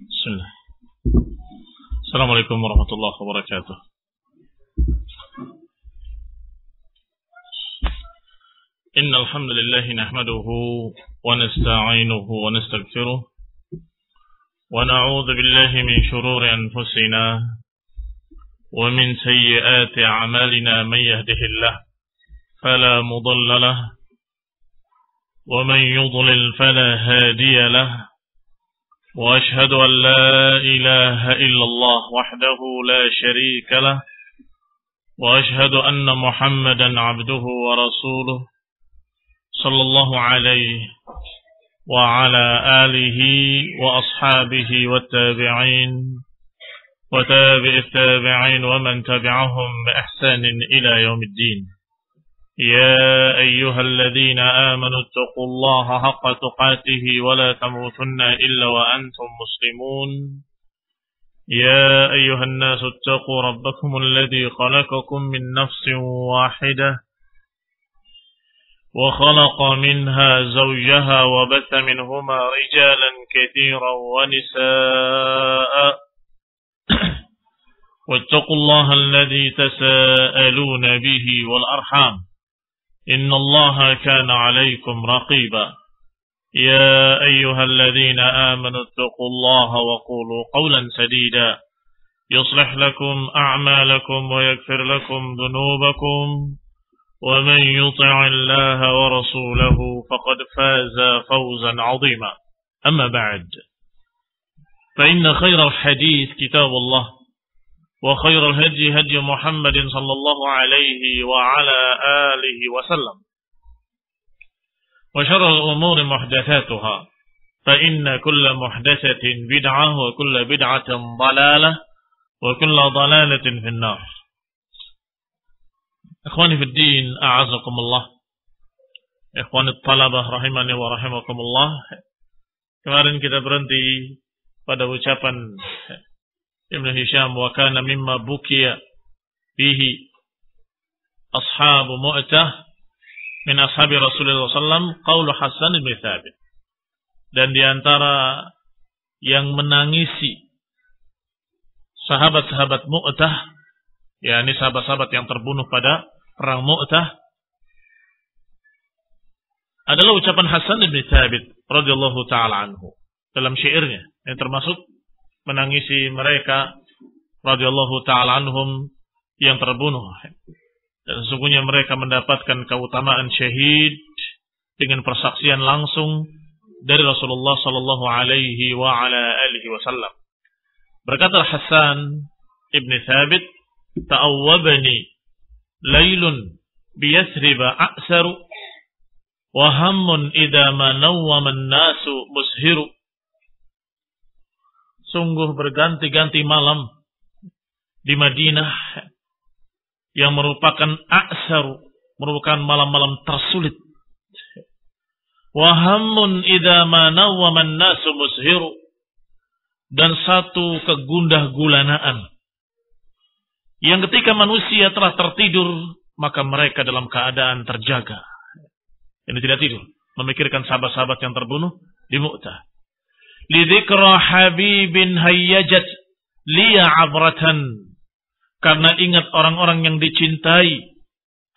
Bismillah. Assalamualaikum warahmatullahi wabarakatuh. Innal hamdalillah nahmaduhu wa nasta'inuhu wa nastaghfiruh wa na'udzu billahi min shururi anfusina wa min sayyiati a'malina man yahdihillahu fala mudilla lahu wa man yudlil fala hadiya lahu. وأشهد أن لا إله إلا الله وحده لا شريك له وأشهد أن محمدا عبده ورسوله صلى الله عليه وعلى آله وأصحابه والتابعين وتابع التابعين ومن تبعهم بإحسان إلى يوم الدين. يا أيها الذين آمنوا اتقوا الله حق تقاته ولا تموتن إلا وأنتم مسلمون. يا أيها الناس اتقوا ربكم الذي خلقكم من نفس واحدة وخلق منها زوجها وبث منهما رجالا كثيرا ونساء واتقوا الله الذي تساءلون به والأرحام إن الله كان عليكم رقيبا. يا أيها الذين آمنوا اتقوا الله وقولوا قولا سديدا يصلح لكم أعمالكم ويغفر لكم ذنوبكم ومن يطع الله ورسوله فقد فاز فوزا عظيما. أما بعد فإن خير الحديث كتاب الله وخير الهدي هدي محمد صلى الله عليه وعلى آله وسلم وشر الأمور محدثاتها فإن كل محدثة بدعة وكل بدعة ضلالة وكل ضلالة في النار. إخواني في الدين أعزكم الله. إخواني الطلبة rahimani wa rahimakumullah. Kemarin kita berhenti pada ucapan Ibn Hisham, wa kana mimma bukiya fihi ashabu Mu'tah min ashabi Rasulullah SAW qaulu Hasan bin Thabit. Dan diantara yang menangisi sahabat-sahabat Mu'tah, yakni sahabat-sahabat yang terbunuh pada perang Mu'tah, adalah ucapan Hasan bin Thabit radhiyallahu taala anhu dalam syairnya, yang termasuk menangisi mereka radhiyallahu taala anhum yang terbunuh. Dan sesungguhnya mereka mendapatkan keutamaan syahid dengan persaksian langsung dari Rasulullah sallallahu alaihi wa ala alihi wasallam. Berkata Hasan ibn Thabit, ta'awwabani laylun bi Yathrib a'saru wa hammun idza ma nawwama an-nasu mushiru. Sungguh berganti-ganti malam di Madinah yang merupakan a'sar, merupakan malam-malam tersulit. Wa hammun idza ma nawwama an-nasu mushiru, dan satu kegundah-gulanaan yang ketika manusia telah tertidur maka mereka dalam keadaan terjaga. Ini tidak tidur, memikirkan sahabat-sahabat yang terbunuh di Mu'tah. Lidzikra habibin hayyajat liya abratan, karena ingat orang-orang yang dicintai,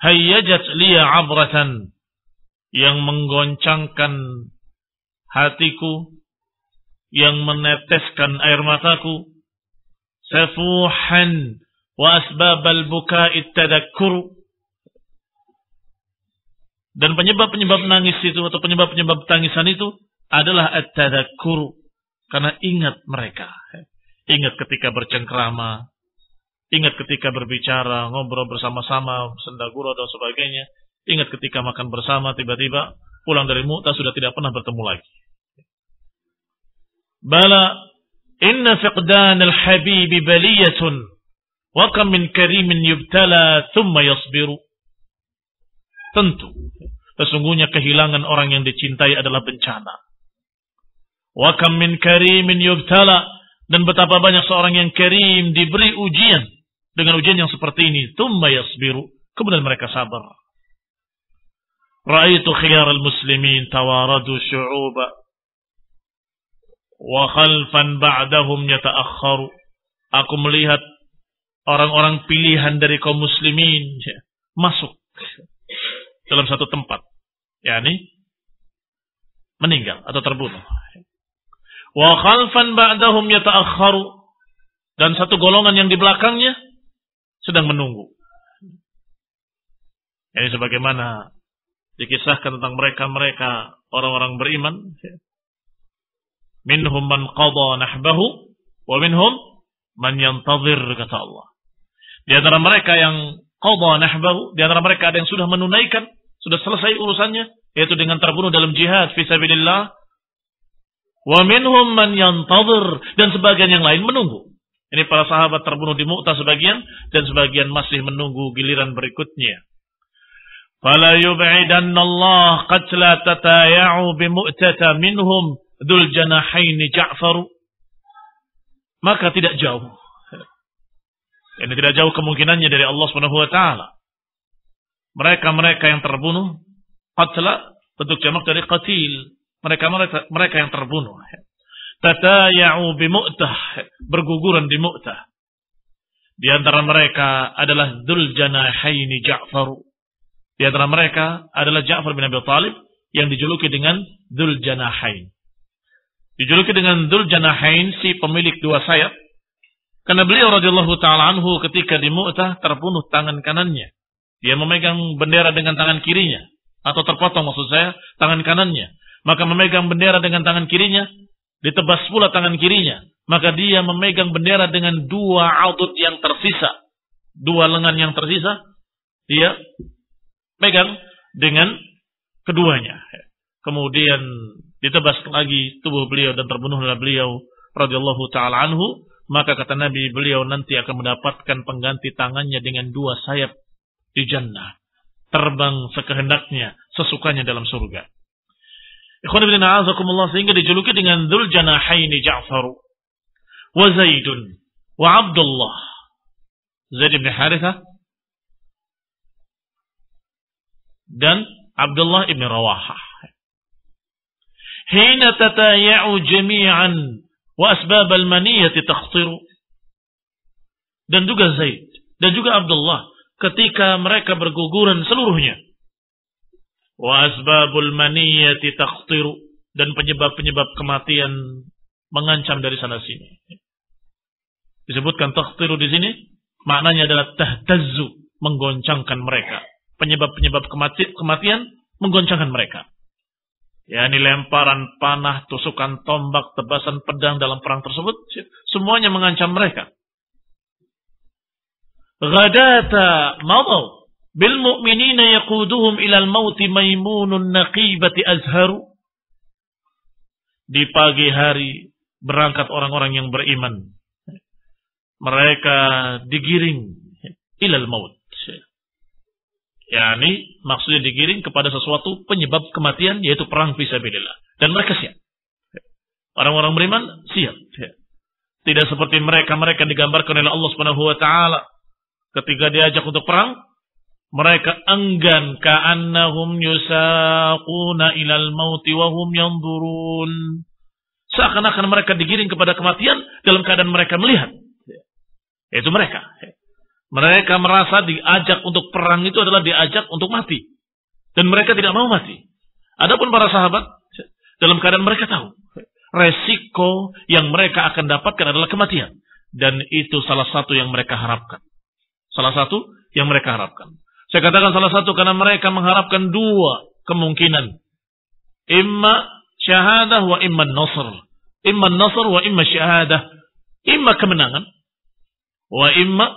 hayyajat liya abratan, yang menggoncangkan hatiku, yang meneteskan air mataku, safuhan wa asbabal bukai tadakkur, dan penyebab-penyebab nangis itu atau penyebab-penyebab tangisan itu adalah at-tadakkur, karena ingat mereka. Ingat ketika bercengkrama, ingat ketika berbicara, ngobrol bersama-sama, sendagura dan sebagainya. Ingat ketika makan bersama, tiba-tiba pulang dari Mu'tah sudah tidak pernah bertemu lagi. Bala inna fiqdan al-habib baliyatun wa kam min karimin yubtala thumma yasbiru. Tentu, sesungguhnya kehilangan orang yang dicintai adalah bencana. Wa kam min karimin yubtala, dan betapa banyak seorang yang karim diberi ujian dengan ujian yang seperti ini, thumma yasbiru, kemudian mereka sabar. Ra'aitu khiyaral muslimin tawaradu syu'uba Wa khalfan ba'dahum yata'akhkharu. Aku melihat orang-orang pilihan dari kaum muslimin masuk dalam satu tempat, yakni meninggal atau terbunuh. Wa khalfan ba'dahum yata'akhkharu, dan satu golongan yang di belakangnya sedang menunggu. Ini sebagaimana dikisahkan tentang mereka orang-orang beriman. Minhum man qada nahbahu wa minhum man yantazir, kata Allah. Di antara mereka yang qada nahbahu, di antara mereka ada yang sudah menunaikan, sudah selesai urusannya, yaitu dengan terbunuh dalam jihad fi sabilillah. Wa minhum man yantazir, dan sebagian yang lain menunggu. Ini para sahabat terbunuh di Mu'tah sebagian, dan sebagian masih menunggu giliran berikutnya. Fala yub'idanna Allah qatla tataya'u bi Mu'tata minhum dzul janahaini Ja'far. Maka tidak jauh. Ini tidak jauh kemungkinannya dari Allah Subhanahu wa taala. Mereka yang terbunuh, qatla bentuk jamak dari qatil. Mereka yang terbunuh. Tataya'u bi Mu'tah, berguguran di Mu'tah. Di antara mereka adalah dzul janahaini Ja'far. Di antara mereka adalah Ja'far bin Abi Thalib yang dijuluki dengan Dzul Janahain. Dijuluki dengan Dzul Janahain, si pemilik dua sayap. Karena beliau radhiyallahu ta'ala anhu ketika di Mu'tah terbunuh tangan kanannya. Dia memegang bendera dengan tangan kirinya. Atau terpotong maksud saya, tangan kanannya. Maka memegang bendera dengan tangan kirinya, ditebas pula tangan kirinya. Maka dia memegang bendera dengan dua adud yang tersisa. Dua lengan yang tersisa. Dia pegang dengan keduanya. Kemudian ditebas lagi tubuh beliau dan terbunuhlah beliau radhiyallahu ta'ala anhu. Maka kata Nabi, beliau nanti akan mendapatkan pengganti tangannya dengan dua sayap di jannah. Terbang sekehendaknya, sesukanya dalam surga. Ikhwan fillah a'azakumullah, sehingga dijuluki dengan Dzul Janahaini Ja'far wa Zaidun wa Abdullah. Zaid bin Harithah dan Abdullah ibn Rawahah. Hina tataya'u jami'an wa asbab al-maniyati takhtiru. Dan juga Zaid dan juga Abdullah ketika mereka berguguran seluruhnya. Wa asbabul maniyati takhtiru, dan penyebab-penyebab kematian mengancam dari sana sini. Disebutkan takhtiru di sini maknanya adalah tahtazzu, menggoncangkan mereka. Penyebab-penyebab kematian menggoncangkan mereka. yakni lemparan panah, tusukan tombak, tebasan pedang dalam perang tersebut, semuanya mengancam mereka. Ghadata madaw bil mu'minina yaquduhum ilal mauti maimunun naqibati azharu. Di pagi hari berangkat orang-orang yang beriman. Mereka digiring ilal maut. Yani maksudnya digiring kepada sesuatu penyebab kematian, yaitu perang fisabilillah. Dan mereka siap. Orang-orang beriman siap. Tidak seperti mereka digambarkan oleh Allah Subhanahu wa taala ketika diajak untuk perang, mereka enggan, ka'annahum yusaquna ilal mauti wa hum yanzurun. Seakan-akan mereka digiring kepada kematian dalam keadaan mereka melihat. Itu mereka. Mereka merasa diajak untuk perang itu adalah diajak untuk mati. Dan mereka tidak mau mati. Adapun para sahabat, dalam keadaan mereka tahu resiko yang mereka akan dapatkan adalah kematian. Dan itu salah satu yang mereka harapkan. Salah satu yang mereka harapkan. Saya katakan salah satu karena mereka mengharapkan dua kemungkinan. Imma syahadah wa imma nasr. Imma nasr wa imma syahadah. Imma kemenangan wa imma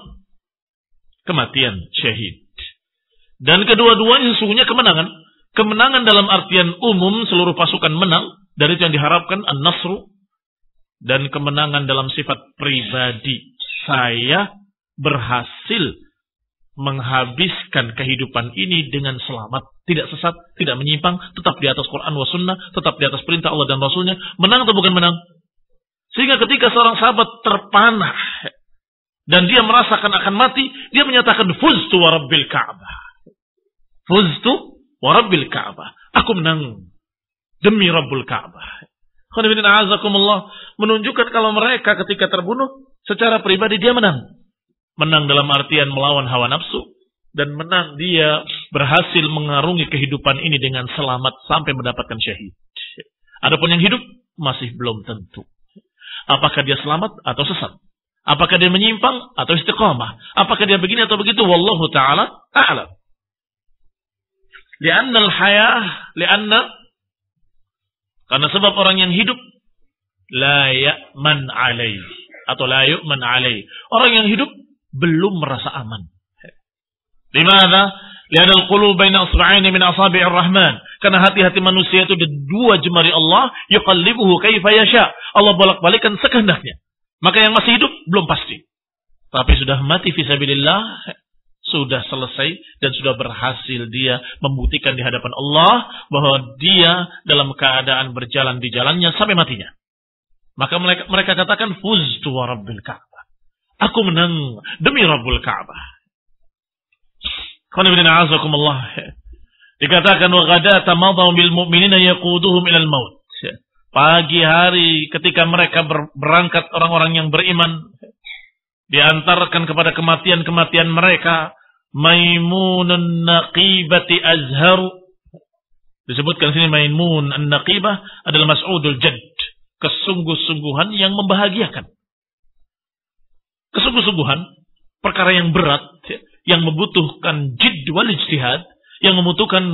kematian, syahid. Dan kedua-duanya sesungguhnya kemenangan. Kemenangan dalam artian umum, seluruh pasukan menang. Dan itu yang diharapkan, an-nasru. Dan kemenangan dalam sifat pribadi. Saya berhasil menghabiskan kehidupan ini dengan selamat. Tidak sesat, tidak menyimpang. Tetap di atas Quran wa sunnah. Tetap di atas perintah Allah dan Rasulnya. Menang atau bukan menang? Sehingga ketika seorang sahabat terpanah dan dia merasakan akan mati, dia menyatakan fuztu wa rabbil Ka'bah. Fuztu wa rabbil Ka'bah. Aku menang demi Rabbul Ka'bah. Menunjukkan kalau mereka ketika terbunuh secara pribadi dia menang. Menang dalam artian melawan hawa nafsu. Dan menang dia berhasil mengarungi kehidupan ini dengan selamat sampai mendapatkan syahid. Adapun yang hidup masih belum tentu. Apakah dia selamat atau sesat? Apakah dia menyimpang atau istiqamah? Apakah dia begini atau begitu? Wallahu ta'ala a'lam. Karena sebab orang yang hidup la ya'man alaih atau la yu'man alaih. Orang yang hidup belum merasa aman. Limadha? Li'anna al-qulub baina asba'aini min asabi'ir rahman. Karena hati-hati manusia itu di dua jemari Allah, yuqallibuhu kaifa yasha. Allah bolak-balikkan sekehendaknya. Maka yang masih hidup belum pasti. Tapi sudah mati fisabilillah, sudah selesai dan sudah berhasil dia membuktikan di hadapan Allah bahwa dia dalam keadaan berjalan di jalannya sampai matinya. Maka mereka katakan fuztu wa rabbil Ka'bah. Aku menang demi Rabbul Ka'bah. Dikatakan wa ghadata madaw bil mu'minina yaquduhum ilal maut. Pagi hari ketika mereka berangkat orang-orang yang beriman diantarkan kepada kematian-kematian mereka. Maimunun naqibati azharu. Disebutkan sini Maimun an-naqibah adalah mas'udul jadd, kesungguh-sungguhan yang membahagiakan. Kesungguh-sungguhan perkara yang berat, yang membutuhkan jidd wal ijtihad, yang membutuhkan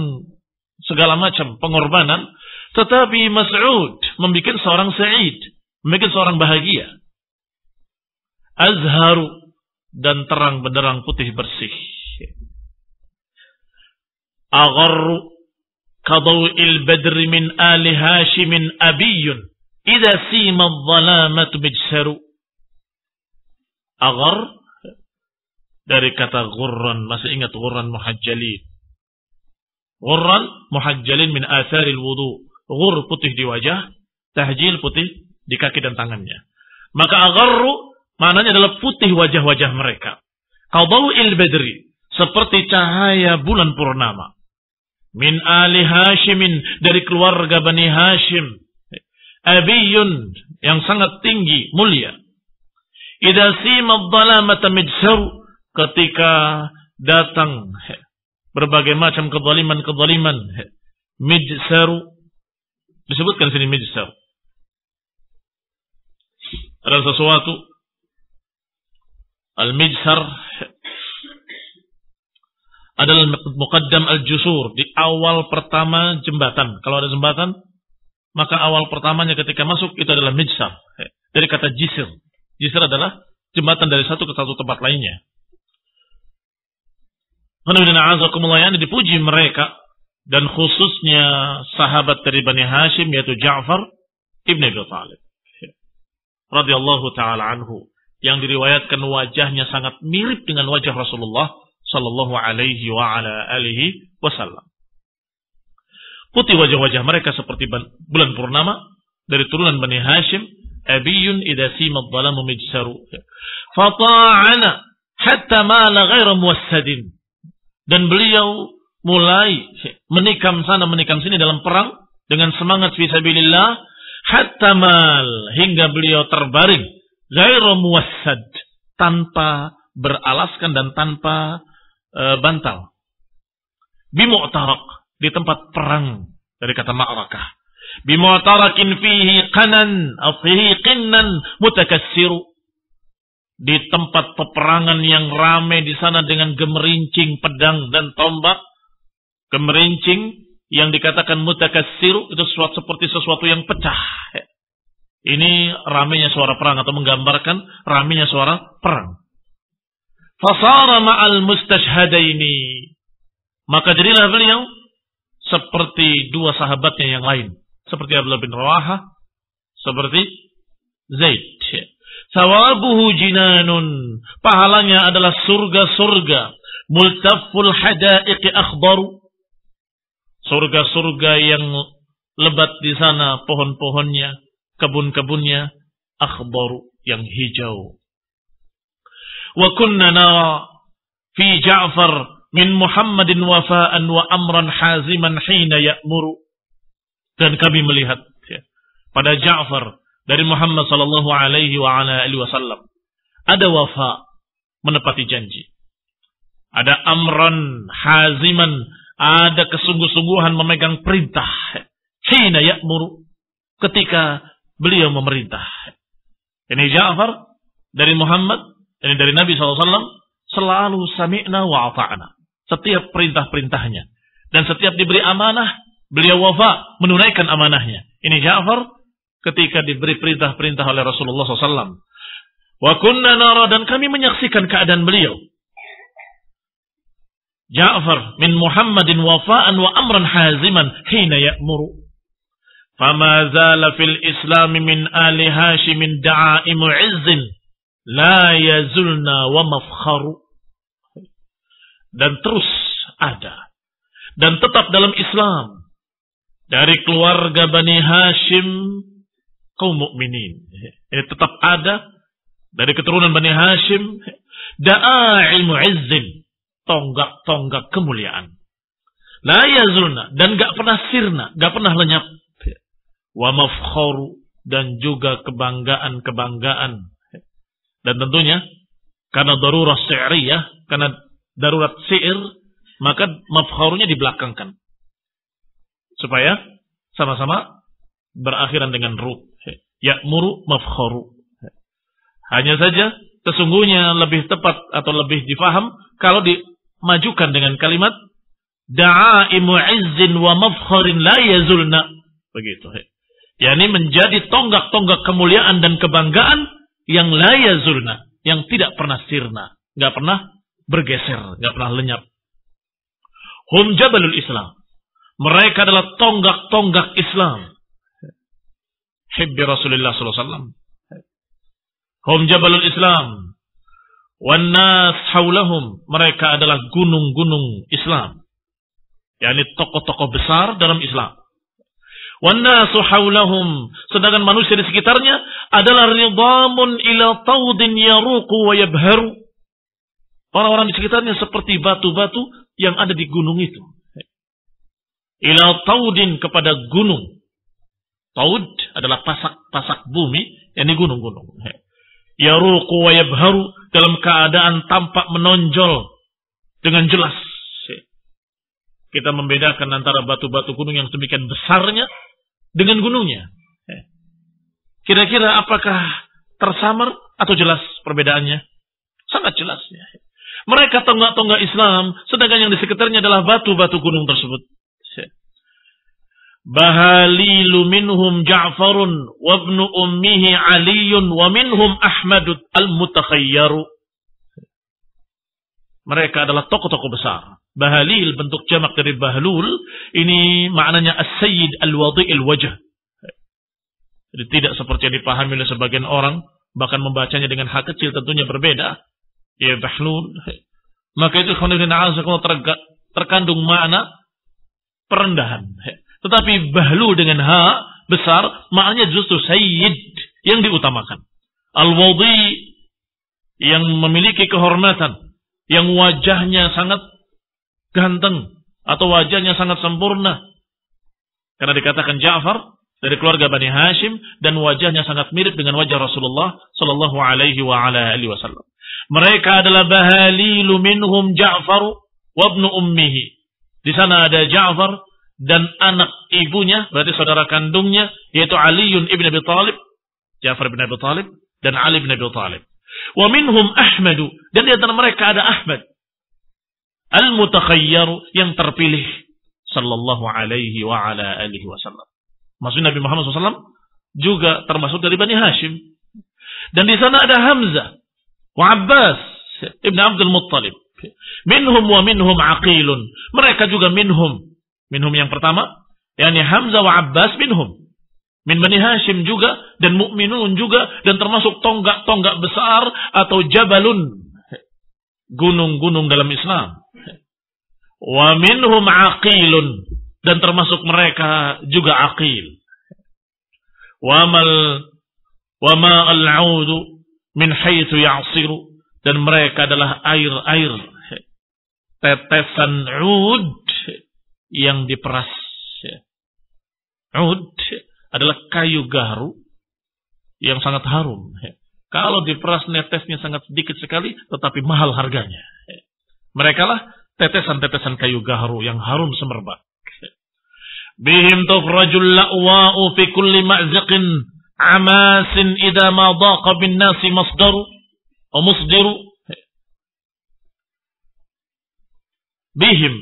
segala macam pengorbanan, tetapi Mas'ud membuat seorang sa'id, membuat seorang bahagia. Azharu, dan terang benderang putih bersih. Agharru kadawil badri min ali hashimin abiyun idha sima dhalamatu bijsaru. Aghar dari kata ghurran, masih ingat ghurran muhajjalin. Ghurran muhajjalin min atharil wudu. Ghur putih di wajah, tahjil putih di kaki dan tangannya. Maka agharru maknanya adalah putih wajah-wajah mereka. Qadawil badri, seperti cahaya bulan purnama. Min ali Hashimin, dari keluarga Bani Hashim. Abiyun, yang sangat tinggi, mulia. Idza sima dhalamata mijsaru, ketika datang berbagai macam kezaliman-kezaliman, mijsaru, disebutkan sini mijsar. Adalah sesuatu al-mijsar adalah muqaddam al-jusur, di awal pertama jembatan. Kalau ada jembatan, maka awal pertamanya ketika masuk itu adalah mijsar. Dari kata jisr. Jisr adalah jembatan dari satu ke satu tempat lainnya. Yang dipuji mereka dan khususnya sahabat dari Bani Hashim yaitu Ja'far ibn Abi Thalib radhiyallahu taala anhu, yang diriwayatkan wajahnya sangat mirip dengan wajah Rasulullah sallallahu alaihi wa ala alihi wasallam. Putih wajah-wajah mereka seperti bulan purnama dari turunan Bani Hashim. Abiyun idza sima adh-dhalamu mijsaru. Fata'ana hatta mala ghairu muwassadin. Dan beliau mulai menikam sana menikam sini dalam perang dengan semangat fisabilillah, hatta mal, hingga beliau terbaring ghairu muwassad, tanpa beralaskan dan tanpa bantal. Bimu'tarak, di tempat perang, dari kata ma'rakah. Bimu'tarakin fihi qanan aw fihi qinnan mutakassiru, di tempat peperangan yang ramai di sana dengan gemerincing pedang dan tombak. Gemerincing yang dikatakan mutakassiru itu seperti sesuatu yang pecah. Ini ramainya suara perang atau menggambarkan ramainya suara perang. Fasara ma'al mustashhadaini, maka jadilah beliau seperti dua sahabatnya yang lain, seperti Abdullah bin Rawahah, seperti Zaid. Sawabuhu jinanun, pahalanya adalah surga-surga. Multafful hadaiqi akhbaru, surga-surga yang lebat di sana pohon-pohonnya, kebun-kebunnya, akhbaru, yang hijau. Wa kunna nara fi Ja'far min Muhammadin wafa'an wa amran haziman hina ya'muru. Dan kami melihat pada Ja'far dari Muhammad sallallahu alaihi wa ala alihi wasallam. Ada wafa, menepati janji. Ada amran haziman, ada kesungguh-sungguhan memegang perintah. Hina ya'muru, ketika beliau memerintah. Ini Ja'far dari Muhammad, ini dari Nabi SAW, selalu sami'na wa ata'na. Setiap perintah-perintahnya. Dan setiap diberi amanah, beliau wafa, menunaikan amanahnya. Ini Ja'far ketika diberi perintah-perintah oleh Rasulullah SAW. Wa kunna nara, dan kami menyaksikan keadaan beliau. Ja'far min Muhammadin wafa'an wa amran haziman hina ya'muru. Fama zala fil Islam min ali Hashimin da'aimu izzin la yazulna wa mafkharu. Dan terus ada dan tetap dalam Islam dari keluarga Bani Hashim kaum mukminin. Ini tetap ada dari keturunan Bani Hashim da'aimu izzin, tonggak-tonggak kemuliaan. La yazulna, dan gak pernah sirna, gak pernah lenyap. Wa mafkharu, dan juga kebanggaan-kebanggaan. Dan tentunya karena darurat syi'riyah, karena darurat syair, maka mafkharunya dibelakangkan supaya sama-sama berakhiran dengan ru. Ya'muru mafkharu. Hanya saja sesungguhnya lebih tepat atau lebih difaham kalau dimajukan dengan kalimat da'aimu izzin wa mafkharin la yazulna. Begitu. yakni menjadi tonggak-tonggak kemuliaan dan kebanggaan yang la yazulna, yang tidak pernah sirna, nggak pernah bergeser, nggak pernah lenyap. Hum jabalul Islam, mereka adalah tonggak-tonggak Islam. Hibbi Rasulullah sallallahu alaihi wasallam. Hum jabalul Islam, wan nas haulahum, mereka adalah gunung-gunung Islam, yakni tokoh-tokoh besar dalam Islam. Wan nasu haulahum, sedangkan manusia di sekitarnya adalah ridhamun ila taudin yaruqu wa yabharu. Orang-orang di sekitarnya seperti batu-batu yang ada di gunung itu. Ila taudin, kepada gunung. Taud adalah pasak bumi, yakni gunung-gunung. Yaruqu wa yabharu, dalam keadaan tampak menonjol dengan jelas. Kita membedakan antara batu-batu gunung yang demikian besarnya dengan gunungnya. Kira-kira apakah tersamar atau jelas perbedaannya? Sangat jelas. Mereka tonggak-tonggak Islam, sedangkan yang di sekitarnya adalah batu-batu gunung tersebut. Bahalilu minhum Ja'farun wa ibnu ummihi Aliyun wa minhum Ahmadud al-Mutakhayyaru. Mereka adalah tokoh-tokoh besar. Bahalil bentuk jamak dari bahlul, ini maknanya as-sayyid al-wadi'il wajh. Jadi tidak seperti yang dipahami oleh sebagian orang, bahkan membacanya dengan hak kecil tentunya berbeda. Ya bahlul. Maka itu terkandung makna perendahan. Tetapi bahlul dengan ha besar, maknanya justru sayyid yang diutamakan. Al-wadi' yang memiliki kehormatan, yang wajahnya sangat ganteng atau wajahnya sangat sempurna. Karena dikatakan Ja'far dari keluarga Bani Hashim dan wajahnya sangat mirip dengan wajah Rasulullah sallallahu alaihi wa ala alihi wasallam. Mereka adalah bahalilu minhum Ja'far wa ibnu ummihi. Di sana ada Ja'far dan anak ibunya, berarti saudara kandungnya, yaitu Aliyun ibn Abi Talib, Ja'far bin Abi Talib dan Ali bin Abi Talib. Wa minhum Ahmadu, dan di antara mereka ada Ahmad al-Mutakhayyaru, yang terpilih, sallallahu alaihi wa ala alihi wasallam. Maksudnya Nabi Muhammad SAW juga termasuk dari Bani Hashim. Dan di sana ada Hamzah wa Abbas ibn Abdul Muttalib. Minhum wa minhum Aqilun, mereka juga minhum yang pertama, yakni Hamzah wa Abbas minhum, min Bani Hashim juga, dan mukminun juga, dan termasuk tonggak-tonggak besar atau jabalun, gunung-gunung dalam Islam. Wa minhum Aqilun, dan termasuk mereka juga Aqil. Wa ma al-'audu min haitsu ya'siru, dan mereka adalah air-air, tetesan 'ud yang diperas. 'ud adalah kayu gaharu yang sangat harum. Kalau diperas netesnya sangat sedikit sekali, tetapi mahal harganya. Mereka lah tetesan-tetesan kayu gaharu yang harum semerbak. Bihim tufrajul la'wa'u fi kulli ma'zaqin amasin idha ma daqa bin nasi masdaru o musdiru. Bihim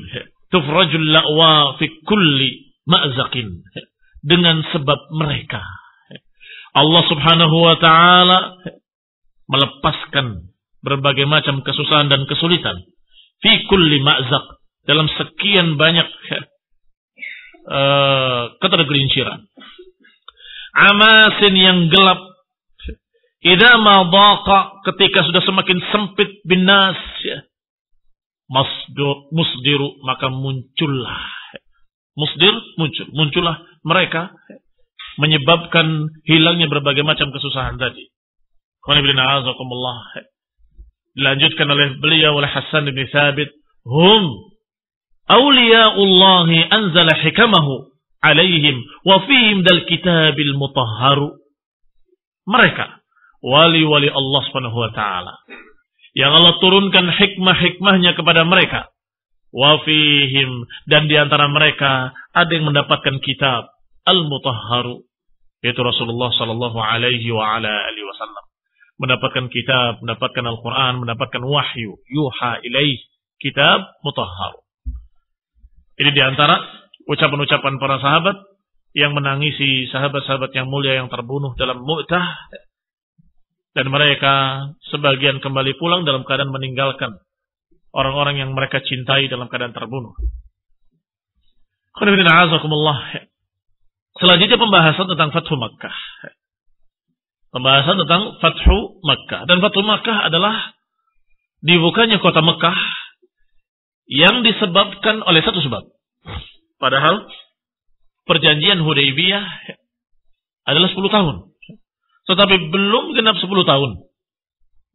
tufrajul la'wa fi kulli ma'zaqin. Dengan sebab mereka Allah subhanahu wa ta'ala melepaskan berbagai macam kesusahan dan kesulitan. Fi kulli ma'zaq. Dalam sekian banyak ketergelinciran. Amasin yang gelap. Idza ma daqa, ketika sudah semakin sempit binas. Musdiru, maka muncullah. Musdir, muncullah mereka, menyebabkan hilangnya berbagai macam kesusahan tadi. Dilanjutkan oleh beliau, oleh Hasan bin Thabit, hum awliya'ullahi anzala hikamahu alaihim wa fihim dal kitabil mutahharu. Mereka wali-wali Allah Subhanahu wa taala yang Allah turunkan hikmah-hikmahnya kepada mereka. Wa fihim, dan di antara mereka ada yang mendapatkan kitab al-mutahharu, yaitu Rasulullah sallallahu alaihi wa ala alihi wasallam. Mendapatkan kitab, mendapatkan Al-Qur'an, mendapatkan wahyu, yuha ilaih, kitab mutahhar. Ini di antara ucapan-ucapan para sahabat yang menangisi sahabat-sahabat yang mulia yang terbunuh dalam Mu'tah, dan mereka sebagian kembali pulang dalam keadaan meninggalkan orang-orang yang mereka cintai dalam keadaan terbunuh. Selanjutnya pembahasan tentang Fathu Makkah. Pembahasan tentang Fathu Makkah. Dan Fathu Makkah adalah dibukanya kota Makkah yang disebabkan oleh satu sebab. Padahal perjanjian Hudaybiyah adalah 10 tahun. Tetapi belum genap 10 tahun.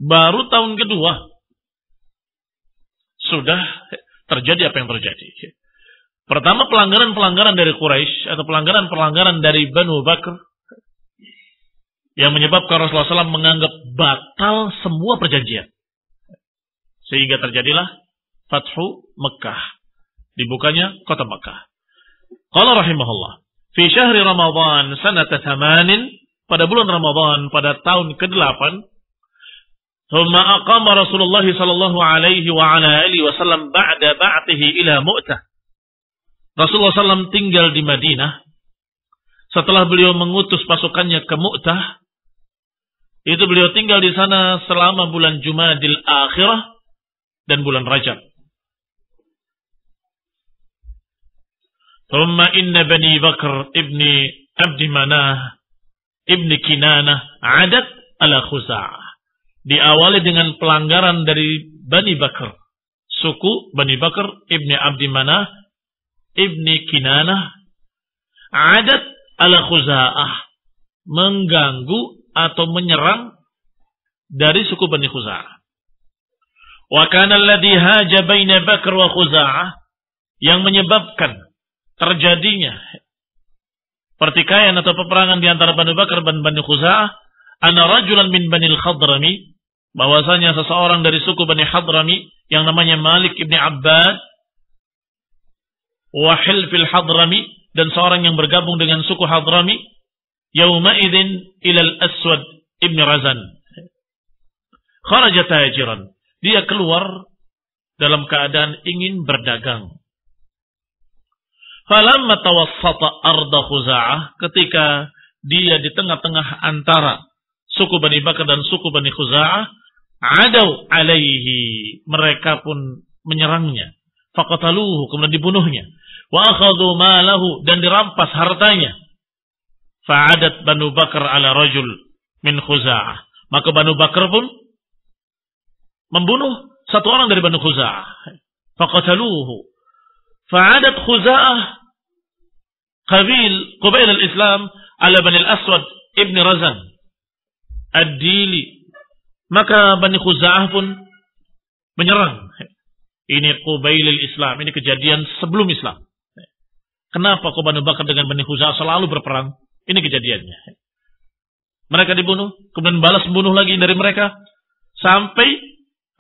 Baru tahun kedua sudah terjadi apa yang terjadi. Pertama, pelanggaran-pelanggaran dari Quraisy atau pelanggaran-pelanggaran dari Banu Bakr yang menyebabkan Rasulullah SAW menganggap batal semua perjanjian. Sehingga terjadilah Fathu Makkah. Dibukanya kota Makkah. Qala rahimahullah, fi syahri Ramadan sanata 8, pada bulan Ramadan pada tahun ke-8, thumma aqama Rasulullah sallallahu alaihi wa ala alihi wasallam ba'da ba'tihi ila Mu'tah. Rasulullah SAW tinggal di Madinah setelah beliau mengutus pasukannya ke Mu'tah. Itu beliau tinggal di sana selama bulan Jumadil Akhirah dan bulan Rajab. Thumma inna Bani Bakr ibni Abdi Manah ibni Kinanah adat ala Khuza'ah. Diawali dengan pelanggaran dari Bani Bakr, suku Bani Bakr ibni Abdi Manah ibni Kinanah, adat ala Khuza'ah, mengganggu atau menyerang dari suku Bani Khuza'ah. Wa kana alladhi haja baina Bakr wa Khuza'ah, yang menyebabkan terjadinya pertikaian atau peperangan di antara Bani Bakr dan Bani Khuza'ah, ana rajulan min Bani al-Khadrami, bahwasanya seseorang dari suku Bani Hadrami yang namanya Malik ibni Abbad, wa hilfil Hadrami, dan seorang yang bergabung dengan suku Hadrami, yauma idzin ila al-Aswad ibni Razan. Kharaja tajiran, dia keluar dalam keadaan ingin berdagang. Falamma tawassata arda Khuza'ah, ketika dia di tengah-tengah antara suku Bani Bakr dan suku Bani Khuza'ah, adau alaihi, mereka pun menyerangnya. Faqataluhu, kemudian dibunuhnya. Wa akhadhu malahu, dan dirampas hartanya. Fa'adat Banu Bakr ala rajul min Khuza'ah, maka Banu Bakr pun membunuh satu orang dari Banu Khuza'ah. Faqataluhu. Fa'adat Khuza'ah qabil al-Islam ala Bani al-Aswad ibn Razan ad-Dili, maka Bani Khuza'ah pun menyerang. Ini Qubailil Islam, ini kejadian sebelum Islam. Kenapa kok Bani Bakr dengan Bani Khuza'ah selalu berperang? Ini kejadiannya. Mereka dibunuh, kemudian balas membunuh lagi dari mereka, sampai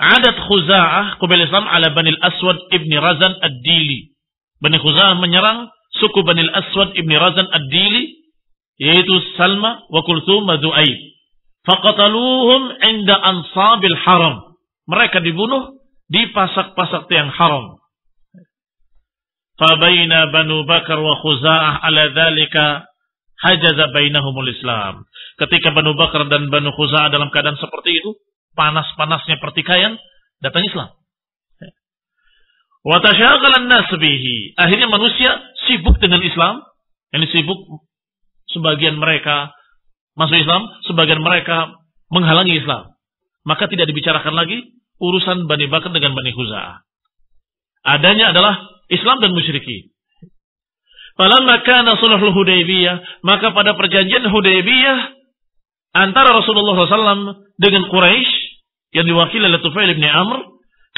adat Khuza'ah qabil Islam ala Bani al-Aswad ibni Razan ad-Dili. Bani Khuza'ah menyerang suku Bani al-Aswad ibni Razan ad-Dili, yaitu Salma wa Kulthum wa Du'aib. Faqataluhum inda ansabil haram. Mereka dibunuh di pasak-pasak tiang haram. Fabaina Banu Bakar wa Khuza'ah ala dhalika hajaza bainahumul Islam. Ketika Banu Bakar dan Banu Khuza'ah dalam keadaan seperti itu, panas-panasnya pertikaian, datang Islam. Wa tasyaghal an-nas bihi. Akhirnya manusia sibuk dengan Islam. Ini sibuk, sebagian mereka masuk Islam, sebagian mereka menghalangi Islam. Maka tidak dibicarakan lagi urusan Bani Bakar dengan Bani Khuza'ah. Adanya adalah Islam dan musyrikin. Falamma kana sulhul Hudaybiyah, maka pada perjanjian Hudaybiyah antara Rasulullah SAW dengan Quraisy yang diwakili oleh Tufail bin Amr,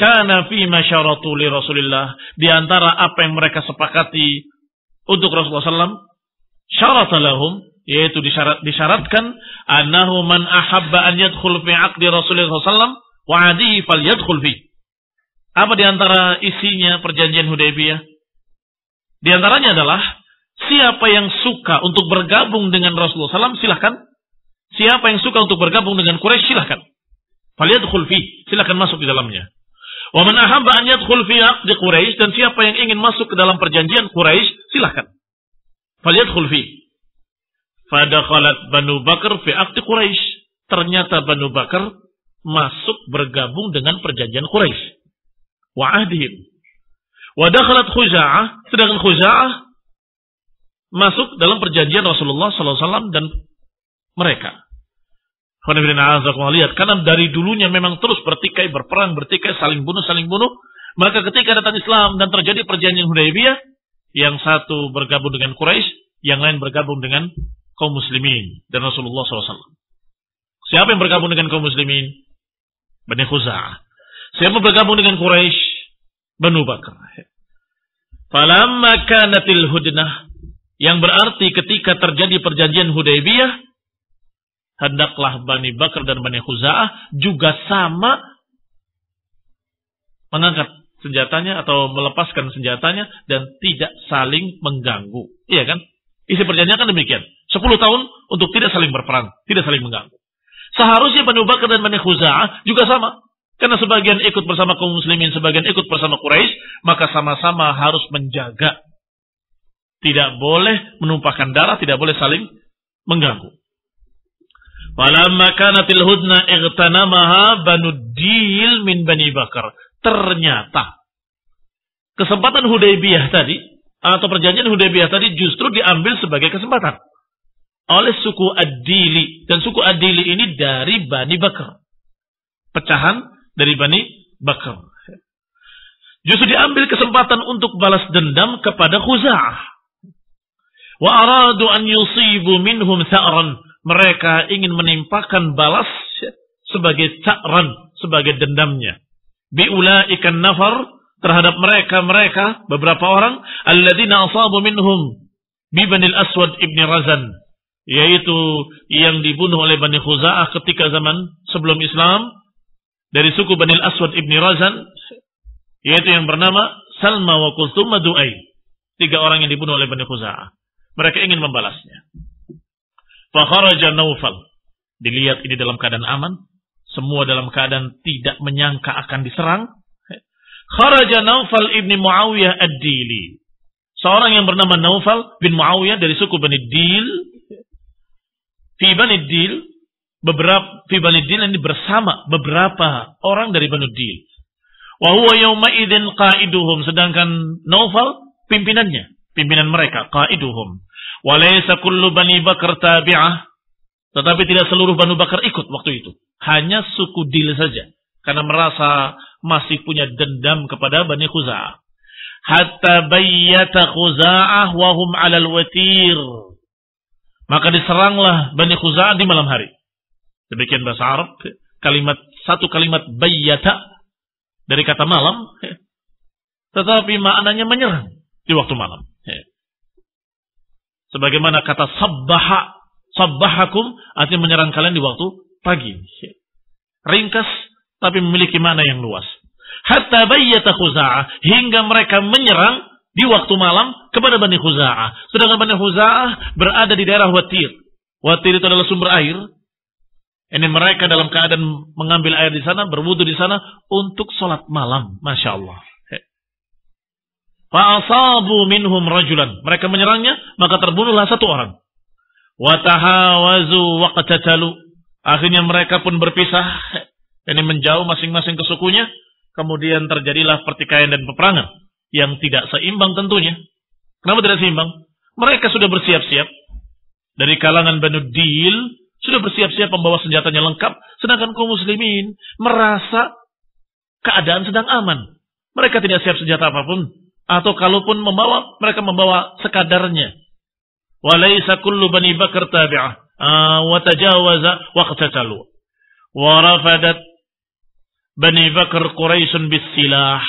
kana fi masyaratu li Rasulillah, di antara apa yang mereka sepakati untuk Rasulullah SAW, syarata lahum, yaitu disyaratkan annahu man ahabba an yadkhul fi aqdi Rasulullah SAW wa adihi falyadkhul fi. Apa di antara isinya perjanjian Hudaybiyah? Di antaranya adalah siapa yang suka untuk bergabung dengan Rasulullah SAW, silahkan. Siapa yang suka untuk bergabung dengan Quraisy, silahkan. Falyadkhul fi, silahkan masuk di dalamnya. Wa man ahabba an yadkhul fi aqdi Quraisy, dan siapa yang ingin masuk ke dalam perjanjian Quraisy, silahkan. Falyadkhul fi. Fadakhalat Banu Bakar fi aqdi Quraisy. Ternyata Banu Bakar masuk bergabung dengan perjanjian Quraisy. Wa ahdihim. Wa dakhalat Khuza'ah, sedangkan Khuza'ah masuk dalam perjanjian Rasulullah SAW dan mereka. Lihat, karena dari dulunya memang terus bertikai, berperang, bertikai, saling bunuh. Maka ketika datang Islam dan terjadi perjanjian Hudaybiyah, yang satu bergabung dengan Quraisy, yang lain bergabung dengan kaum muslimin dan Rasulullah SAW. Siapa yang bergabung dengan kaum muslimin? Bani Khuza'ah. Siapa bergabung dengan Quraisy? Banu Bakar. Falamma kanatil hudnah, yang berarti ketika terjadi perjanjian Hudaybiyah, hendaklah Bani Bakar dan Bani Khuza'ah juga sama mengangkat senjatanya atau melepaskan senjatanya dan tidak saling mengganggu. Iya kan? Isi perjanjian kan demikian. 10 tahun untuk tidak saling berperang, tidak saling mengganggu. Seharusnya Bani Bakar dan Bani Khuza'ah juga sama. Karena sebagian ikut bersama kaum muslimin, sebagian ikut bersama Quraisy, maka sama-sama harus menjaga. Tidak boleh menumpahkan darah, tidak boleh saling mengganggu. Falamma kanatil hudna igtanamaha Banu Dil min Bani Bakar. Ternyata kesempatan Hudaybiyah tadi atau perjanjian Hudaybiyah tadi justru diambil sebagai kesempatan oleh suku Ad-Dili, dan suku Ad-Dili ini dari Bani Bakar. Pecahan dari Bani Bakar. Justru diambil kesempatan untuk balas dendam kepada Khuza'ah. Wa aradu an yusibu minhum tha'ran. Mereka ingin menimpakan balas sebagai ta'ran, sebagai dendamnya. Biulaikan nafar, terhadap mereka beberapa orang, alladzina asabu minhum bi Bani al-Aswad ibni Razan, yaitu yang dibunuh oleh Bani Khuza'ah ketika zaman sebelum Islam, dari suku Bani al-Aswad ibni Razan, yaitu yang bernama Salma wa Kulthum wa Du'aib. 3 orang yang dibunuh oleh Bani Khuza'ah. Mereka ingin membalasnya. Fa kharaja Naufal. Dilihat ini dalam keadaan aman, semua dalam keadaan tidak menyangka akan diserang. Kharaja Naufal ibni Muawiyah ad-Dili. Seorang yang bernama Naufal bin Muawiyah dari suku Bani Dil. Fi Bani Dil, Fi Bani Dil ini bersama beberapa orang dari Bani Dil. Wa huwa yawma idzin qaiduhum, sedangkan Naufal pimpinan mereka, qaiduhum. Wa laysa kullu Bani Bakar tabi'ah, tetapi tidak seluruh Bani Bakar ikut waktu itu. Hanya suku Dil saja, karena merasa masih punya dendam kepada Bani Khuza'ah. Hatta bayyata Khuza'ah wa hum 'alal watir. Maka diseranglah Bani Khuza'ah di malam hari. Demikian bahasa Arab, satu kalimat bayyata dari kata malam, tetapi maknanya menyerang di waktu malam. Sebagaimana kata sabbahakum artinya menyerang kalian di waktu pagi. Ringkas tapi memiliki makna yang luas. Hatta bayyata Khuza'ah, hingga mereka menyerang di waktu malam kepada Bani Khuza'ah. Sedangkan Bani Khuza'ah berada di daerah Watir. Watir itu adalah sumber air. Ini mereka dalam keadaan mengambil air di sana, berwudu di sana untuk sholat malam. Masya Allah. Fa'asabu minhum rajulan. Mereka menyerangnya, maka terbunuhlah satu orang. Watahawazu waqtatalu. Akhirnya mereka pun berpisah. Ini menjauh masing-masing ke sukunya. Kemudian terjadilah pertikaian dan peperangan. Yang tidak seimbang tentunya. Kenapa tidak seimbang? Mereka sudah bersiap-siap. Dari kalangan Banu Dil, sudah bersiap-siap membawa senjatanya lengkap. Sedangkan kaum muslimin merasa keadaan sedang aman. Mereka tidak siap senjata apapun. Atau kalaupun membawa, mereka membawa sekadarnya. Walaysa kullu Bani Bakar tabi'ah. Wa tajawaza waqtatalu. Wa rafadat Bani Bakar Quraisyun bis silah.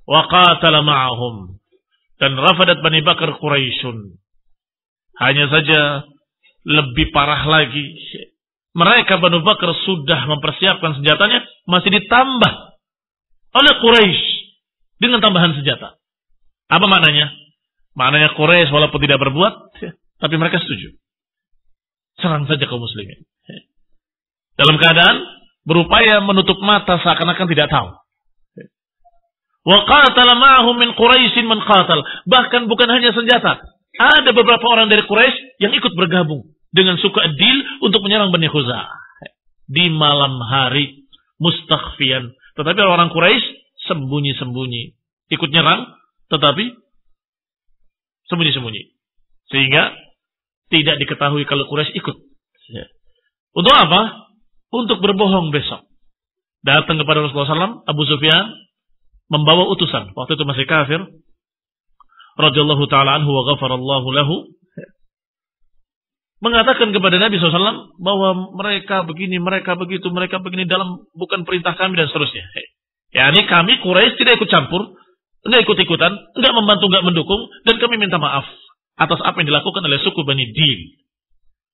Wa qatala ma'ahum. Dan rafadat Bani Bakar Quraisyun. Hanya saja lebih parah lagi. Mereka Banu Bakar sudah mempersiapkan senjatanya, masih ditambah oleh Quraisy dengan tambahan senjata. Apa maknanya? Maknanya Quraisy walaupun tidak berbuat, tapi mereka setuju. Serang saja kaum muslimin. Dalam keadaan berupaya menutup mata seakan-akan tidak tahu. Wa qatala ma'ahum min Quraisyin man qatal. Bahkan bukan hanya senjata. Ada beberapa orang dari Quraisy yang ikut bergabung dengan suku Adil untuk menyerang Bani Khuza'ah. Di malam hari mustakhfiyan. Tetapi orang Quraisy sembunyi-sembunyi. Ikut nyerang, tetapi sembunyi-sembunyi. Sehingga tidak diketahui kalau Quraisy ikut. Untuk apa? Untuk berbohong besok. Datang kepada Rasulullah SAW, Abu Sufyan membawa utusan. Waktu itu masih kafir. Radhiyallahu ta'ala anhu wa ghafarallahu lahu. Mengatakan kepada Nabi SAW bahwa mereka begini, mereka begitu, mereka begini dalam bukan perintah kami dan seterusnya. Yani kami Quraisy tidak ikut campur, enggak ikut-ikutan, enggak membantu, enggak mendukung, dan kami minta maaf atas apa yang dilakukan oleh suku Bani Dil.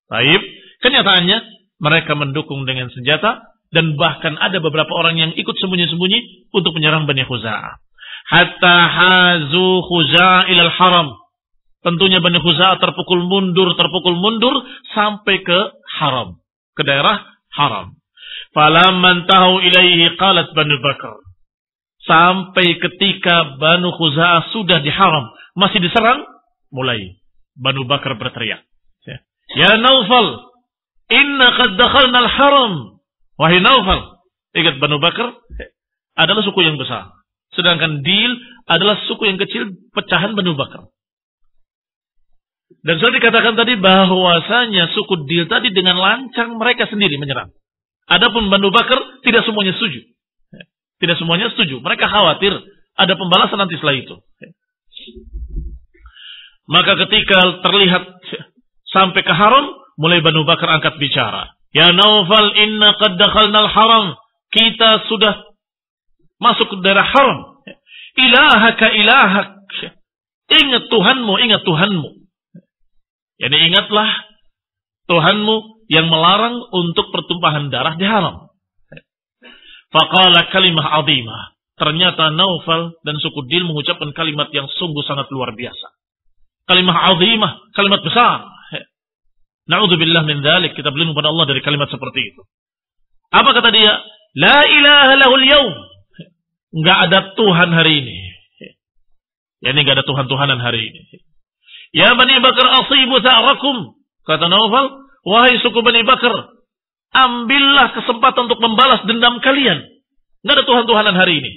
Baik, kenyataannya mereka mendukung dengan senjata dan bahkan ada beberapa orang yang ikut sembunyi-sembunyi untuk menyerang Bani Khuza'ah. Hatta hazu Khuza'ah ilal haram. Tentunya Bani Khuza'ah terpukul mundur sampai ke haram, ke daerah haram. Falamman tahu ilaihi qalat Banu Bakar. Sampai ketika Banu Khuza'ah sudah di haram, masih diserang, mulai Banu Bakar berteriak. Ya Naufal, inna qad dakhalna al-haram. Wahai Naufal, ingat Banu Bakar adalah suku yang besar. Sedangkan Dil adalah suku yang kecil, pecahan Banu Bakar. Dan sudah dikatakan tadi bahwasanya suku Dil tadi dengan lancang mereka sendiri menyerang. Adapun Banu Bakar tidak semuanya setuju. Tidak semuanya setuju. Mereka khawatir ada pembalasan nanti setelah itu. Maka ketika terlihat sampai ke haram, mulai Banu Bakar angkat bicara. Ya Naufal, inna qad dakhalna al-haram. Kita sudah masuk ke daerah haram. Ilahaka ilahak. Ingat Tuhanmu, ingat Tuhanmu. Yani ingatlah Tuhanmu yang melarang untuk pertumpahan darah di haram. Faqala kalimah azimah. Ternyata Naufal dan suku Dil mengucapkan kalimat yang sungguh sangat luar biasa. Kalimah azimah, kalimat besar. Na'udzubillah min dzalik, kita berlindung pada Allah dari kalimat seperti itu. Apa kata dia? La ilaha lahul yaum. Enggak ada Tuhan hari ini. Yani enggak ada Tuhan-Tuhanan hari ini. Ya Bani Bakar asibu ta'rakum. Kata Naufal, wahai suku Bani Bakar, ambillah kesempatan untuk membalas dendam kalian. Enggak ada Tuhan-Tuhanan hari ini.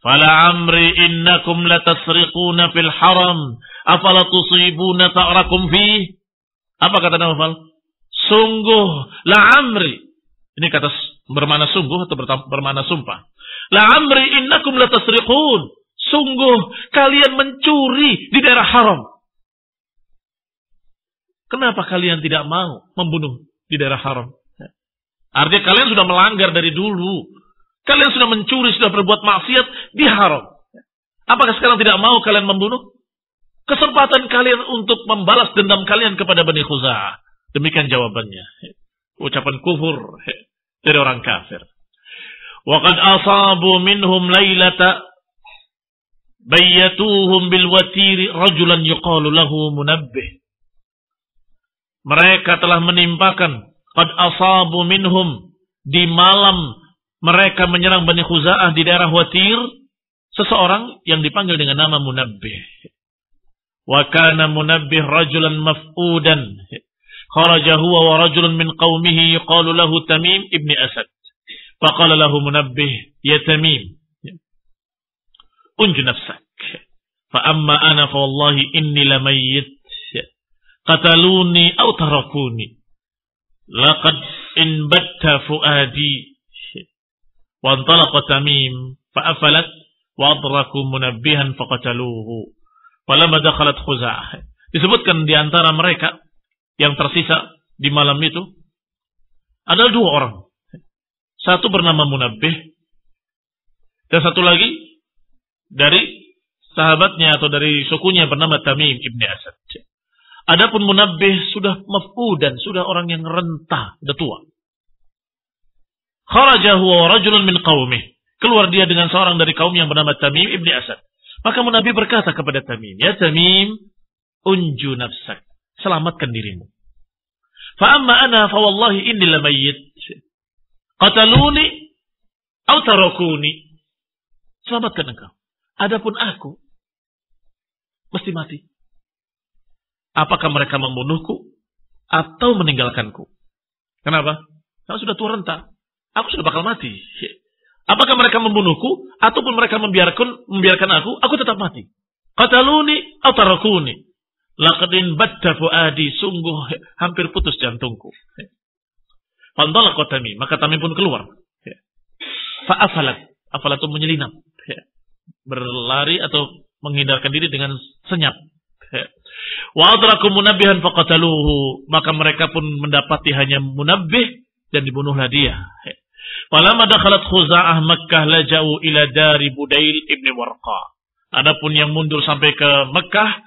Fala amri innakum latasriquna fil haram. Afala tusibuna ta'rakum fih. Apa kata Naufal? Sungguh, la amri. Ini kata bermakna sungguh atau bermakna sumpah. La amri innakum latasriqun. Sungguh kalian mencuri di daerah haram. Kenapa kalian tidak mau membunuh di daerah haram? Artinya kalian sudah melanggar dari dulu. Kalian sudah mencuri, sudah berbuat maksiat di haram. Apakah sekarang tidak mau kalian membunuh? Kesempatan kalian untuk membalas dendam kalian kepada Bani Khuza'ah. Demikian jawabannya. Ucapan kufur dari orang kafir. Wa qad asabu minhum lailata bayyatuhum bil watiri rajulan yuqalu lahu Munabbih. Mereka telah menimpakan qad asabu minhum, di malam mereka menyerang Bani Khuza'ah di daerah Watir, seseorang yang dipanggil dengan nama Munabbih. Wa kana Munabbih rajulan maf'udan. Kharaja huwa wa rajulun min qaumihi yuqalu lahu Tamim ibn Asad. Faqala lahu Munabbih, ya Tamim, unju nafsak. Fa amma ana fa wallahi inni lamayyit. Qataluni aw tarakuni. Laqad inbatta fuadi. Wa antalaqa Tamim fa afalat wa adraku Munabbihan faqataluhu. Falamma dakhalat Khuza'ah. Disebutkan di antara mereka yang tersisa di malam itu adalah dua orang. Satu bernama Munabbih dan satu lagi dari sahabatnya atau dari sukunya bernama Tamim ibn Asad. Adapun Munabbih sudah maf'udan, sudah orang yang renta, sudah tua. Kharaja huwa wa rajulun min qaumih. Keluar dia dengan seorang dari kaum yang bernama Tamim ibn Asad. Maka Munabbih berkata kepada Tamim, ya Tamim, unju nafsak, selamatkan dirimu. Fa amma ana fa wallahi inni lamayyit. Qataluni aw tarakuni. Selamatkan engkau. Adapun aku mesti mati. Apakah mereka membunuhku atau meninggalkanku? Kenapa? Karena sudah tua renta. Aku sudah bakal mati. Apakah mereka membunuhku ataupun mereka membiarkan aku tetap mati. Qataluni aw tarakuni. Laqadin batta fuadi, sungguh hampir putus jantungku. Fantalaqa Tamim, maka Tamim pun keluar. Fa afalat itu menyelinap. Berlari atau menghindarkan diri dengan senyap. Wa adraku Munabbihan faqataluhu, maka mereka pun mendapati hanya Munabbih dan dibunuhlah dia. Falamma dakhalat Khuza'ah Makkah laja'u ila dari Budail ibn Warqa. Adapun yang mundur sampai ke Mekah,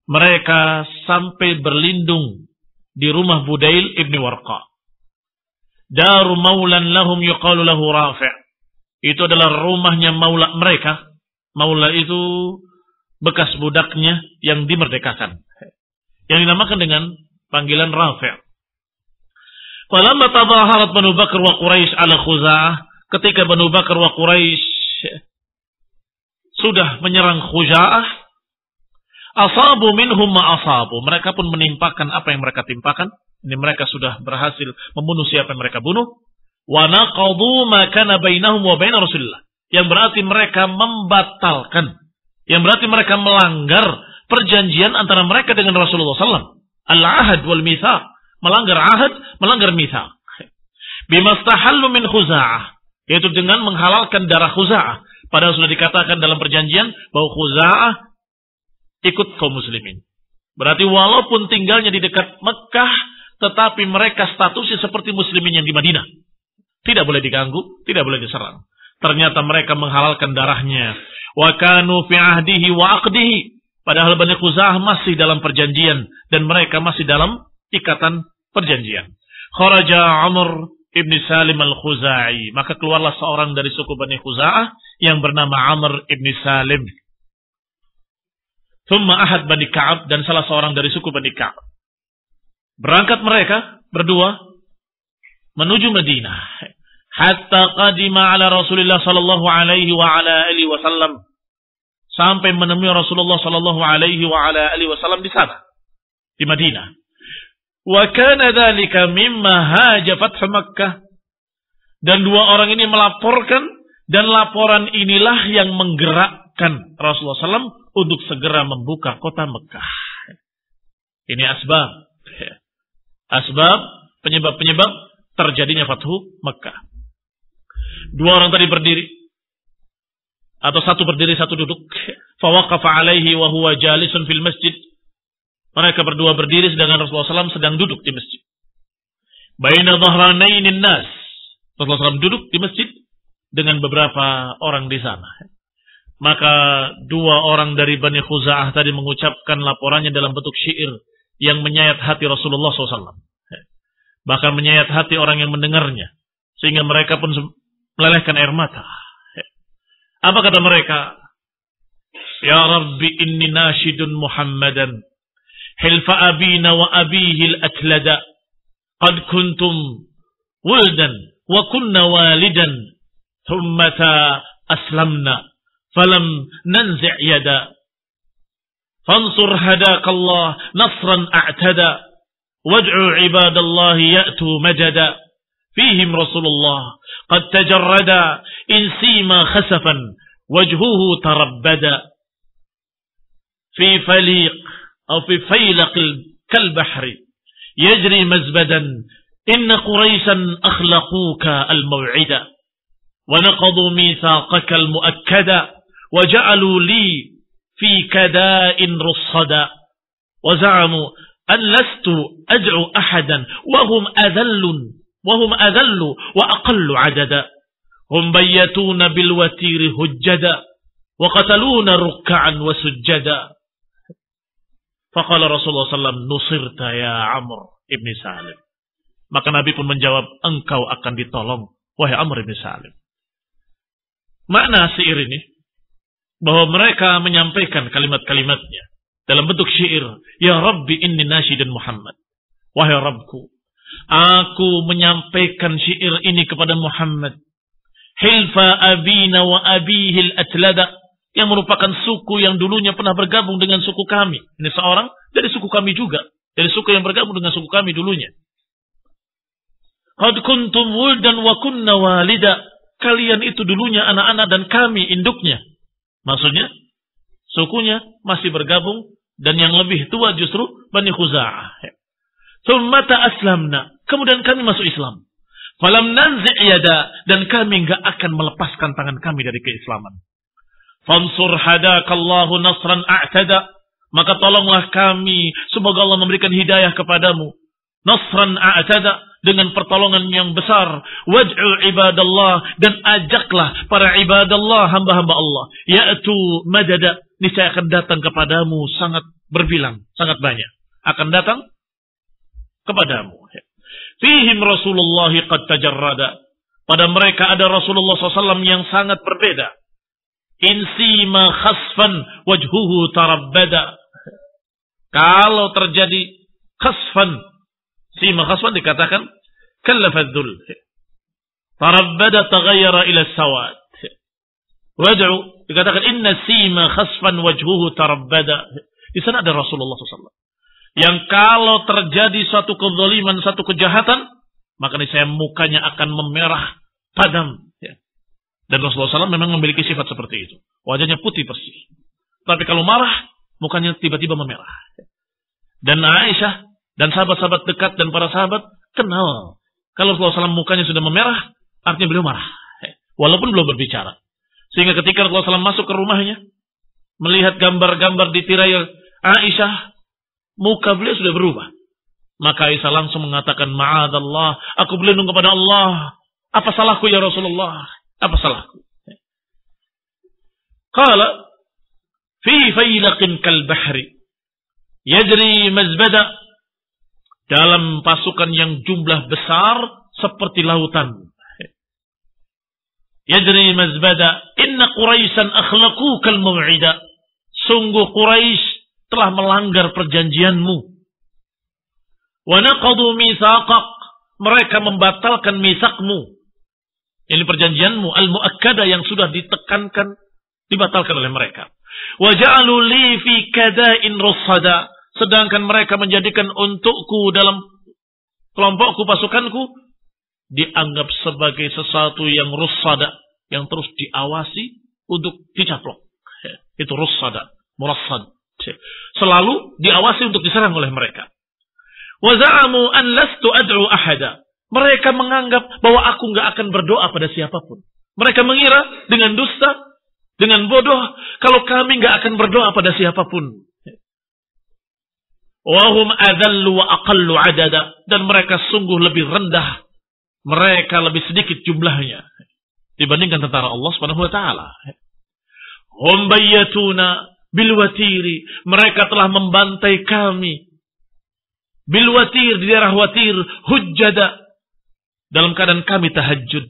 mereka sampai berlindung di rumah Budail ibn Warqa. Daru maulan lahum yuqalu lahu Rafi'. Itu adalah rumahnya maula mereka. Maula itu bekas budaknya yang dimerdekakan, yang dinamakan dengan panggilan Rafi'. Falamma tadhaharat Banu Bakr wa Quraisy ala Khuza'ah, ketika Banu Bakr wa Quraisy sudah menyerang Khuza'ah, asabu minhum ma asabu, mereka pun menimpakan apa yang mereka timpakan. Ini mereka sudah berhasil membunuh siapa yang mereka bunuh. Wa naqadu ma kana bainahum wa bain Rasulillah, yang berarti mereka membatalkan, yang berarti mereka melanggar perjanjian antara mereka dengan Rasulullah SAW. Al-ahad wal mitsaq, melanggar ahad, melanggar mitsaq. Bimastahallu min Khuza'ah, yaitu dengan menghalalkan darah Khuza'ah. Padahal sudah dikatakan dalam perjanjian bahwa Khuza'ah ikut kaum muslimin. Berarti walaupun tinggalnya di dekat Mekah, tetapi mereka statusnya seperti muslimin yang di Madinah. Tidak boleh diganggu, tidak boleh diserang. Ternyata mereka menghalalkan darahnya. Wa kanu fi ahdihi wa aqdihi. Padahal Bani Khuza'ah masih dalam perjanjian dan mereka masih dalam ikatan perjanjian. Kharaja Amr ibn Salim al-Khuza'i. Maka keluarlah seorang dari suku Bani Khuza'ah yang bernama Amr ibn Salim. Thumma ahad Bani Ka'ab, dan salah seorang dari suku Bani Ka'ab. Berangkat mereka berdua menuju Madinah. Hatta qadima ala Rasulullah sallallahu alaihi wa ala alihi wasallam. Sampai menemui Rasulullah sallallahu alaihi wa ala alihi wasallam di sana, di Madinah. Wa kana dzalika mimma haja fath Makkah. Dan dua orang ini melaporkan, dan laporan inilah yang menggerakkan Rasulullah SAW untuk segera membuka kota Mekah. Ini asbab, penyebab-penyebab terjadinya Fathu Mekah. Dua orang tadi berdiri, atau satu berdiri, satu duduk. Fawaqafa alaihi wa huwa jalisun fil masjid. Mereka berdua berdiri sedangkan Rasulullah SAW sedang duduk di masjid. Baina dhahranainin nas. Rasulullah SAW duduk di masjid dengan beberapa orang di sana. Maka dua orang dari Bani Khuza'ah tadi mengucapkan laporannya dalam bentuk syair yang menyayat hati Rasulullah SAW. Bahkan menyayat hati orang yang mendengarnya. Sehingga mereka pun melelehkan air mata. Apa kata mereka? Ya Rabbi inni nashidun Muhammadan. Hilfa abina wa abihil atlada. Qad kuntum wuldan wa kunna walidan. Thummata aslamna. Falam nanzi' yada. Fansur hadakallah nasran a'tada. Wad'u ibadallahi ya'tu majada. Fihim Rasulullah. Qad tajarrada insima khasafan. Wajhuhu tarabbada. Fi faliq. Atau fi faylaq kalbahri. Yajri mazbadan. Inna Quraishan akhlaquka al-maw'ida. Wa mithaqaka al-mu'akkada. وجعلوا لي في كداء رصدا وزعموا أن لست أدعو أحدا وهم أذل وأقل عددا هم بيتون بالوتير هجدا وقتلون ركعا وسجدا فقال رسول الله صلى الله عليه وسلم نصرت يا عمرو ibn Salim. Maka Nabi pun menjawab, engkau akan ditolong wahai Amr ibn Salim. Makna syair ini bahwa mereka menyampaikan kalimat-kalimatnya dalam bentuk syair. Ya Rabbi inni nasyidun Muhammad. Wahai Rabbku, aku menyampaikan syair ini kepada Muhammad. Hilfa abina wa abihil atlada. Yang merupakan suku yang dulunya pernah bergabung dengan suku kami. Ini seorang dari suku kami juga. Dari suku yang bergabung dengan suku kami dulunya. Qad kuntum wuldan wa kunna walida. Kalian itu dulunya anak-anak dan kami induknya. Maksudnya, sukunya masih bergabung dan yang lebih tua justru Bani Khuza'ah. Thummata aslamna. Kemudian kami masuk Islam. Falam nanzi' yada. Dan kami enggak akan melepaskan tangan kami dari keislaman. Fansur hadakallahu nasran a'tada. Maka tolonglah kami. Semoga Allah memberikan hidayah kepadamu. Nasran a'tada. Dengan pertolongan yang besar. Waj'u ibadallah. Dan ajaklah para ibadallah, hamba-hamba Allah. Ya'tu madada. Niscaya akan datang kepadamu sangat berbilang. Sangat banyak. Akan datang kepadamu. Fihim Rasulullah qad tajarrada. Pada mereka ada Rasulullah SAW yang sangat berbeda. Insima khasfan wajhuhu tarabbada. Kalau terjadi khasfan. Sima khasfan dikatakan kallafadzul. Tarabbada taghayyara ila sawad. Wad'u dikatakan inna sima khasfan wajhuhu tarabbada. Di sana ada Rasulullah SAW. Yang kalau terjadi suatu kezaliman, satu kejahatan, maka niscaya mukanya akan memerah padam. Dan Rasulullah SAW memang memiliki sifat seperti itu. Wajahnya putih bersih. Tapi kalau marah, mukanya tiba-tiba memerah. Dan Aisyah dan sahabat-sahabat dekat dan para sahabat kenal. Kalau Rasulullah SAW mukanya sudah memerah, artinya beliau marah. Walaupun belum berbicara. Sehingga ketika Rasulullah SAW masuk ke rumahnya, melihat gambar-gambar di tirai Aisyah, muka beliau sudah berubah. Maka Aisyah langsung mengatakan, ma'adallah, aku berlindung kepada Allah. Apa salahku ya Rasulullah? Apa salahku? Qala, fi faylaqin kal bahri, yajri mazbada. Dalam pasukan yang jumlah besar seperti lautan. Yajri mazbada. Inna Quraishan akhlaqukal maw'ida. Sungguh Quraisy telah melanggar perjanjianmu. Wa naqadu mitsaqak. Mereka membatalkan mitsaqmu. Ini perjanjianmu al-mu'akkada yang sudah ditekankan, dibatalkan oleh mereka. Wa ja'alu li fi kada'in russada. Sedangkan mereka menjadikan untukku dalam kelompokku, pasukanku, dianggap sebagai sesuatu yang russada, yang terus diawasi untuk dicaplok. Itu russada, murassad. Selalu diawasi untuk diserang oleh mereka. Wa za'amu an lastu ad'u ahada. Mereka menganggap bahwa aku enggak akan berdoa pada siapapun. Mereka mengira dengan dusta, dengan bodoh, kalau kami enggak akan berdoa pada siapapun. Wahum adallu wa aqallu adada. Dan mereka sungguh lebih rendah. Mereka lebih sedikit jumlahnya dibandingkan tentara Allah Subhanahu wa taala. Hum bayyatuna bilwatiri. Mereka telah membantai kami. Bilwatir, di daerah Watir. Hujjada. Dalam keadaan kami tahajud.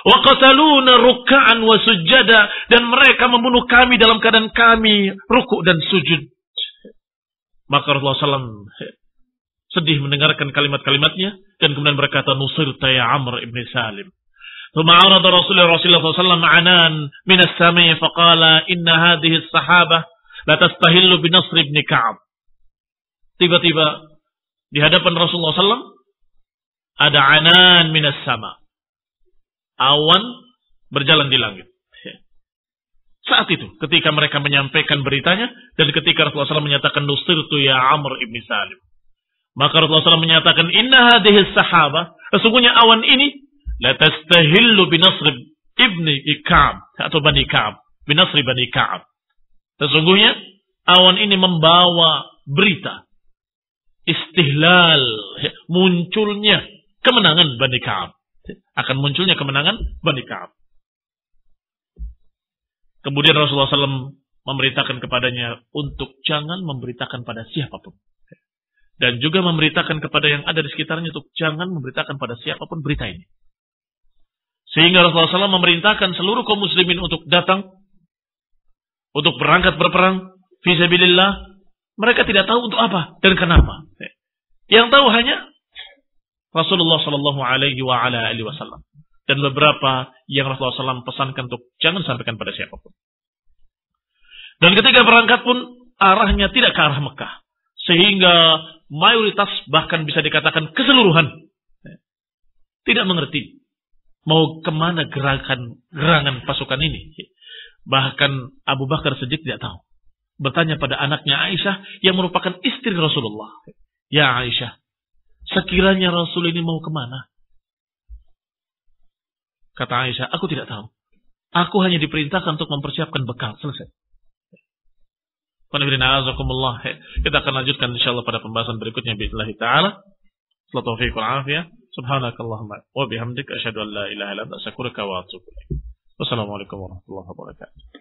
Wa qataluna ruk'an wa sujjada. Dan mereka membunuh kami dalam keadaan kami rukuk dan sujud. Maka Rasulullah SAW sedih mendengarkan kalimat-kalimatnya. Dan kemudian berkata, Nusirta ya Amr ibn Salim. ثم عرض Rasulullah SAW anan min as-sami faqala inna hadhihi as-sahabah la tastahillu bi Nasr ibn Ka'ab. Tiba-tiba di hadapan Rasulullah SAW ada anan min as-sama. Awan berjalan di langit. Saat itu ketika mereka menyampaikan beritanya dan ketika Rasulullah SAW menyatakan nusirtu ya Amr ibn Salim. Maka Rasulullah SAW menyatakan inna hadhihi as-sahabah, sesungguhnya awan ini la tastahillu binasr ibni Ka'ab atau Bani Ka'ab, binasri Bani Ka'ab. Sesungguhnya awan ini membawa berita istihlal, munculnya kemenangan Bani Ka'ab. Akan munculnya kemenangan Bani Ka'ab. Kemudian Rasulullah SAW memberitakan kepadanya untuk jangan memberitakan pada siapapun. Dan juga memberitakan kepada yang ada di sekitarnya untuk jangan memberitakan pada siapapun berita ini. Sehingga Rasulullah SAW memerintahkan seluruh kaum muslimin untuk datang, untuk berangkat berperang, fisabilillah. Mereka tidak tahu untuk apa dan kenapa. Yang tahu hanya Rasulullah SAW dan beberapa yang Rasulullah SAW pesankan untuk jangan sampaikan pada siapapun. Dan ketika berangkat pun arahnya tidak ke arah Mekah, sehingga mayoritas bahkan bisa dikatakan keseluruhan tidak mengerti mau kemana gerangan pasukan ini. Bahkan Abu Bakar Siddiq tidak tahu. Bertanya pada anaknya Aisyah yang merupakan istri Rasulullah. Ya Aisyah, sekiranya Rasul ini mau kemana? Kata Aisyah, aku tidak tahu. Aku hanya diperintahkan untuk mempersiapkan bekal. Selesai. Kita akan lanjutkan insyaAllah pada pembahasan berikutnya. Bismillah ta'ala. Assalamualaikum warahmatullahi wabarakatuh. Subhanakallahumma wa bihamdika asyhadu an la ilaha illa anta astaghfiruka wa atubu ilaik. Wassalamualaikum warahmatullahi wabarakatuh.